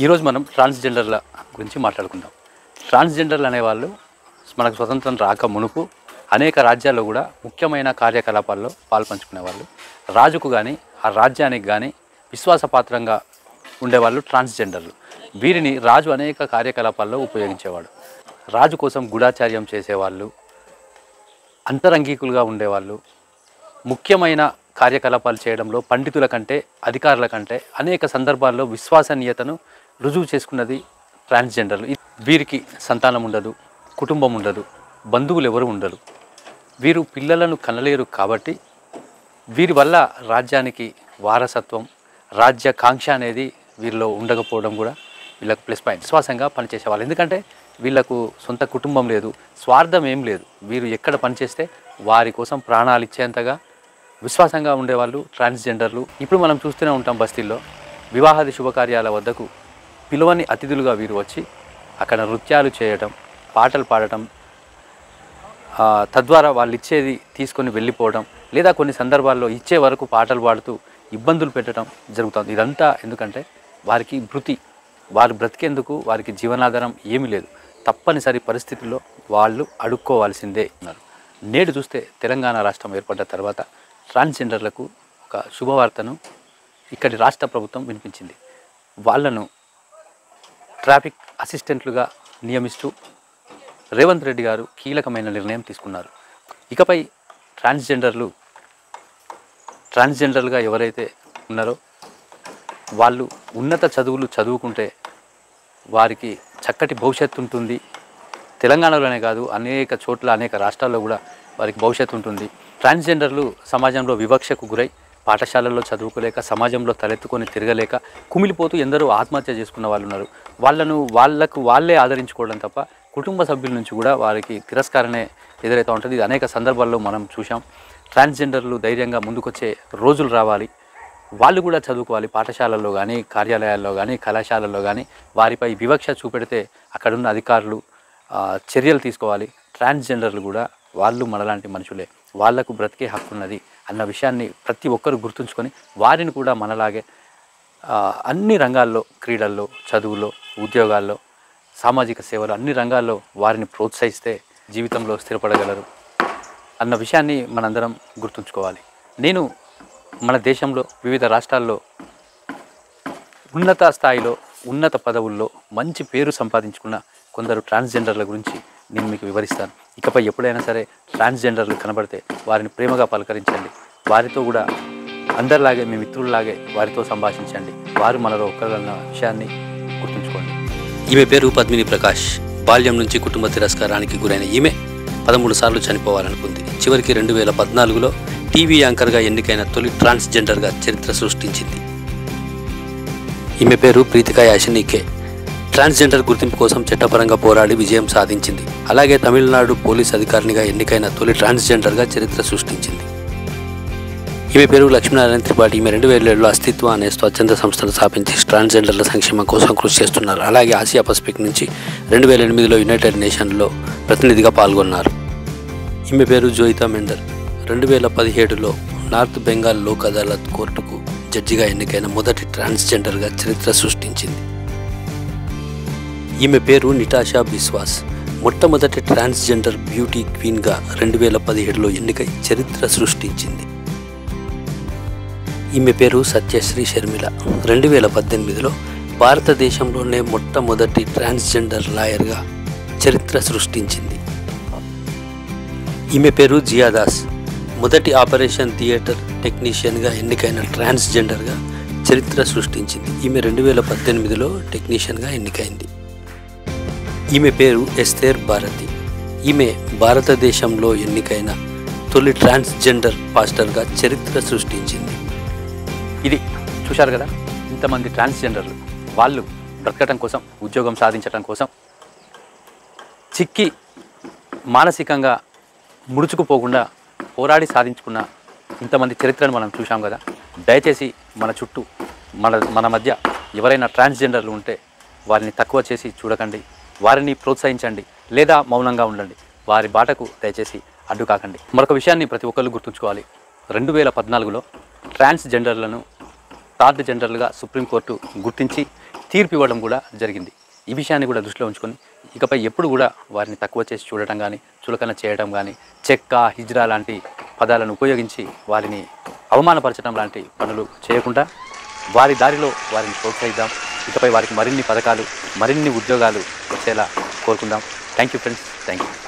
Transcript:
ఈరోజు మనం ట్రాన్స్జెండర్ల గురించి మాట్లాడుకుందాం. ట్రాన్స్జెండర్లు అనేవాళ్ళు మనకు స్వతంత్రం రాక మునుపు అనేక రాజ్యాల్లో కూడా ముఖ్యమైన కార్యకలాపాల్లో పాల్పంచుకునేవాళ్ళు. రాజుకు కానీ ఆ రాజ్యానికి కానీ విశ్వాసపాత్రంగా ఉండేవాళ్ళు ట్రాన్స్జెండర్లు. వీరిని రాజు అనేక కార్యకలాపాల్లో ఉపయోగించేవాడు. రాజు కోసం గూఢాచార్యం చేసేవాళ్ళు, అంతరంగికులుగా ఉండేవాళ్ళు, ముఖ్యమైన కార్యకలాపాలు చేయడంలో పండితుల కంటే అధికారుల కంటే అనేక సందర్భాల్లో విశ్వసనీయతను రుజువు చేసుకున్నది ట్రాన్స్జెండర్లు. వీరికి సంతానం ఉండదు, కుటుంబం ఉండదు, బంధువులు ఎవరు ఉండరు. వీరు పిల్లలను కనలేరు కాబట్టి వీరి వల్ల రాజ్యానికి వారసత్వం, రాజ్యాకాంక్ష అనేది వీరిలో ఉండకపోవడం కూడా వీళ్ళకు ప్లస్ పాయింట్. విశ్వాసంగా పనిచేసేవాళ్ళు. ఎందుకంటే వీళ్ళకు సొంత కుటుంబం లేదు, స్వార్థం ఏం లేదు. వీరు ఎక్కడ పనిచేస్తే వారి కోసం ప్రాణాలు ఇచ్చేంతగా విశ్వాసంగా ఉండేవాళ్ళు ట్రాన్స్జెండర్లు. ఇప్పుడు మనం చూస్తూనే ఉంటాం బస్తీల్లో వివాహాది శుభకార్యాల వద్దకు పిలువని అతిథులుగా వీరు వచ్చి అక్కడ నృత్యాలు చేయటం, పాటలు పాడటం, తద్వారా వాళ్ళు ఇచ్చేది తీసుకొని వెళ్ళిపోవడం, లేదా కొన్ని సందర్భాల్లో ఇచ్చే వరకు పాటలు పాడుతూ ఇబ్బందులు పెట్టడం జరుగుతుంది. ఇదంతా ఎందుకంటే వారికి వారు బ్రతికేందుకు వారికి జీవనాధారం ఏమీ లేదు. తప్పనిసరి పరిస్థితుల్లో వాళ్ళు అడుక్కోవాల్సిందే ఉన్నారు. నేడు చూస్తే తెలంగాణ రాష్ట్రం ఏర్పడ్డ తర్వాత ట్రాన్స్జెండర్లకు ఒక శుభవార్తను ఇక్కడి రాష్ట్ర ప్రభుత్వం వినిపించింది. వాళ్ళను ట్రాఫిక్ అసిస్టెంట్లుగా నియమిస్తూ రేవంత్ రెడ్డి గారు కీలకమైన నిర్ణయం తీసుకున్నారు. ఇకపై ట్రాన్స్జెండర్లుగా ఎవరైతే ఉన్నారో వాళ్ళు ఉన్నత చదువులు చదువుకుంటే వారికి చక్కటి భవిష్యత్తు ఉంటుంది. తెలంగాణలోనే కాదు, అనేక చోట్ల అనేక రాష్ట్రాల్లో కూడా వారికి భవిష్యత్తు ఉంటుంది. ట్రాన్స్జెండర్లు సమాజంలో వివక్షకు గురై పాఠశాలల్లో చదువుకోలేక, సమాజంలో తలెత్తుకొని తిరగలేక కుమిలిపోతూ ఎందరో ఆత్మహత్య చేసుకున్న వాళ్ళు ఉన్నారు. వాళ్ళకు వాళ్ళే ఆదరించుకోవడం తప్ప కుటుంబ సభ్యుల నుంచి కూడా వారికి తిరస్కారమే ఎదురైతే ఉంటుంది. ఇది అనేక సందర్భాల్లో మనం చూసాం. ట్రాన్స్జెండర్లు ధైర్యంగా ముందుకొచ్చే రోజులు రావాలి. వాళ్ళు కూడా చదువుకోవాలి. పాఠశాలల్లో కానీ, కార్యాలయాల్లో కానీ, కళాశాలల్లో కానీ వారిపై వివక్ష చూపెడితే అక్కడున్న అధికారులు చర్యలు తీసుకోవాలి. ట్రాన్స్జెండర్లు కూడా వాళ్ళు మనలాంటి మనుషులే, వాళ్లకు బ్రతికే హక్కు ఉన్నది అన్న విషయాన్ని ప్రతి ఒక్కరు గుర్తుంచుకొని వారిని కూడా మనలాగే అన్ని రంగాల్లో, క్రీడల్లో, చదువులో, ఉద్యోగాల్లో, సామాజిక సేవలు అన్ని రంగాల్లో వారిని ప్రోత్సహిస్తే జీవితంలో స్థిరపడగలరు అన్న విషయాన్ని మనందరం గుర్తుంచుకోవాలి. నేను మన దేశంలో వివిధ రాష్ట్రాల్లో ఉన్నత స్థాయిలో, ఉన్నత పదవుల్లో మంచి పేరు సంపాదించుకున్న కొందరు ట్రాన్స్జెండర్ల గురించి నేను మీకు వివరిస్తాను. ఇకపై ఎప్పుడైనా సరే ట్రాన్స్జెండర్లు కనబడితే వారిని ప్రేమగా పలకరించండి. వారితో కూడా అందరిలాగే, మీ మిత్రుల్లాగే వారితో సంభాషించండి. వారు మనలో ఒక్కరన్న విషయాన్ని గుర్తుంచుకోండి. ఈమె పేరు పద్మిని ప్రకాష్. బాల్యం నుంచి కుటుంబ తిరస్కారానికి గురైన ఈమె 13 సార్లు చనిపోవాలనుకుంది. చివరికి 2014లో టీవీ యాంకర్గా ఎన్నికైన తొలి ట్రాన్స్జెండర్గా చరిత్ర సృష్టించింది. ఈమె పేరు ప్రీతికా యాషినికే. ట్రాన్స్జెండర్ గుర్తింపు కోసం చట్టపరంగా పోరాడి విజయం సాధించింది. అలాగే తమిళనాడు పోలీస్ అధికారినిగా ఎన్నికైన తొలి ట్రాన్స్జెండర్గా చరిత్ర సృష్టించింది. ఈమె పేరు లక్ష్మీనారాయణ త్రిపాఠి. ఈమె 2007లో అస్తిత్వ అనే స్వచ్ఛంద సంస్థను స్థాపించి ట్రాన్స్జెండర్ల సంక్షేమం కోసం కృషి చేస్తున్నారు. అలాగే ఆసియా పసిఫిక్ నుంచి 2008లో యునైటెడ్ నేషన్లో ప్రతినిధిగా పాల్గొన్నారు. ఈమె పేరు జోయితా మెండర్. 2017లో నార్త్ బెంగాల్ లోక్ అదాలత్ కోర్టుకు జడ్జిగా ఎన్నికైన మొదటి ట్రాన్స్జెండర్గా చరిత్ర సృష్టించింది. ఈమె పేరు నిటాషా బిస్వాస్. మొట్టమొదటి ట్రాన్స్జెండర్ బ్యూటీ క్వీన్గా 2017లో ఎన్నికై చరిత్ర సృష్టించింది. ఈమె పేరు సత్యశ్రీ షర్మిల. 2018లో భారతదేశంలోనే మొట్టమొదటి ట్రాన్స్జెండర్ లాయర్గా చరిత్ర సృష్టించింది. ఈమె పేరు జియాదాస్. మొదటి ఆపరేషన్ థియేటర్ టెక్నీషియన్గా ఎన్నికైన ట్రాన్స్జెండర్గా చరిత్ర సృష్టించింది. ఈమె 2018లో టెక్నీషియన్గా ఎన్నికైంది. ఈమె పేరు ఎస్తేర్ భారతి. ఈమె భారతదేశంలో ఎన్నికైన తొలి ట్రాన్స్జెండర్ పాస్టర్గా చరిత్ర సృష్టించింది. ఇది చూశారు కదా, ఇంతమంది ట్రాన్స్జెండర్లు వాళ్ళు బ్రతకటం కోసం, ఉద్యోగం సాధించడం కోసం చిక్కి మానసికంగా ముడుచుకుపోకుండా పోరాడి సాధించుకున్న ఇంతమంది చరిత్రను మనం చూసాం కదా. దయచేసి మన చుట్టూ మన మధ్య ఎవరైనా ట్రాన్స్జెండర్లు ఉంటే వారిని తక్కువ చేసి చూడకండి, వారిని ప్రోత్సహించండి, లేదా మౌనంగా ఉండండి. వారి బాటకు దయచేసి అడ్డు కాకండి. మరొక విషయాన్ని ప్రతి ఒక్కరు గుర్తుంచుకోవాలి. 2014లో ట్రాన్స్జెండర్లను థర్డ్ జెండర్లుగా సుప్రీంకోర్టు గుర్తించి తీర్పు ఇవ్వడం కూడా జరిగింది. ఈ విషయాన్ని కూడా దృష్టిలో ఉంచుకొని ఇకపై ఎప్పుడు కూడా వారిని తక్కువ చేసి చూడటం కానీ, చులకన చేయడం కానీ, చెక్క, హిజ్రా లాంటి పదాలను ఉపయోగించి వారిని అవమానపరచడం లాంటి పనులు చేయకుండా వారి దారిలో వారిని ప్రోత్సహిద్దాం. ఇకపై వారికి మరిన్ని పథకాలు, మరిన్ని ఉద్యోగాలు వచ్చేలా కోరుకుందాం. Thank you friends. Thank you.